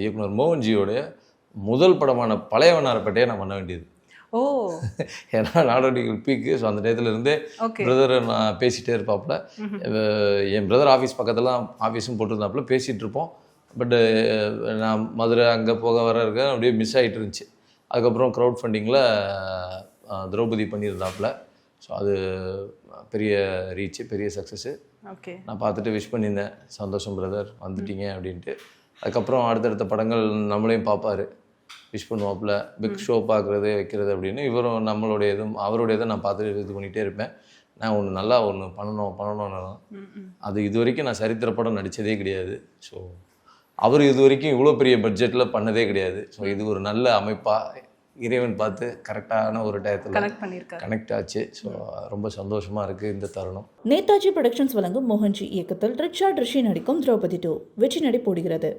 இயக்குனர் மோகன்ஜியோடைய முதல் படமான பழைய வண்ணாரப்பேட்டையை நான் பண்ண வேண்டியது. ஓ ஏன்னா நாடோடிகள் பீக்கு. ஸோ அந்த டயத்தில் இருந்தே ஓகே பிரதரை நான் பேசிகிட்டே இருப்பாப்புல. என் பிரதர் ஆஃபீஸ் பக்கத்தில் ஆஃபீஸும் போட்டிருந்தாப்புல, பேசிகிட்டு இருப்போம். பட்டு நான் மதுரை அங்கே போக வர இருக்க அப்படியே மிஸ் ஆகிட்டு இருந்துச்சு. அதுக்கப்புறம் க்ரௌட் ஃபண்டிங்கில் திரௌபதி பண்ணியிருந்தாப்புல. ஸோ அது பெரிய ரீச்சு, பெரிய சக்ஸஸ்ஸு. ஓகே நான் பார்த்துட்டு விஷ் பண்ணியிருந்தேன், சந்தோஷம் பிரதர் வந்துட்டீங்க அப்படின்ட்டு. அதுக்கப்புறம் அடுத்தடுத்த படங்கள் நம்மளையும் பார்ப்பார், விஷ் பண்ணுவாப்புல. பிக் ஷோ பார்க்குறது வைக்கிறது அப்படின்னு. இவரும் நம்மளுடைய இதுவும் அவருடைய இதை நான் பார்த்துட்டு இது பண்ணிகிட்டே இருப்பேன். நான் நல்லா ஒன்று பண்ணணும்னு. அது இது வரைக்கும் நான் சரித்திர படம் நடித்ததே கிடையாது. ஸோ அவர் இது வரைக்கும் இவ்வளோ பெரிய பட்ஜெட்டில் பண்ணதே கிடையாது. ஸோ இது ஒரு நல்ல அமைப்பாக இறைவன் பார்த்து கரெக்டான ஒரு டயத்தில் கனெக்ட் ஆச்சு. ஸோ ரொம்ப சந்தோஷமாக இருக்குது இந்த தருணம். நேதாஜி புரொடக்ஷன்ஸ் வழங்கும் மோகன்ஜி இயக்கத்தில் ரிச்சர்ட் ரிஷி நடிக்கும் திரௌபதி 2 வெற்றி நடை போடுகிறது.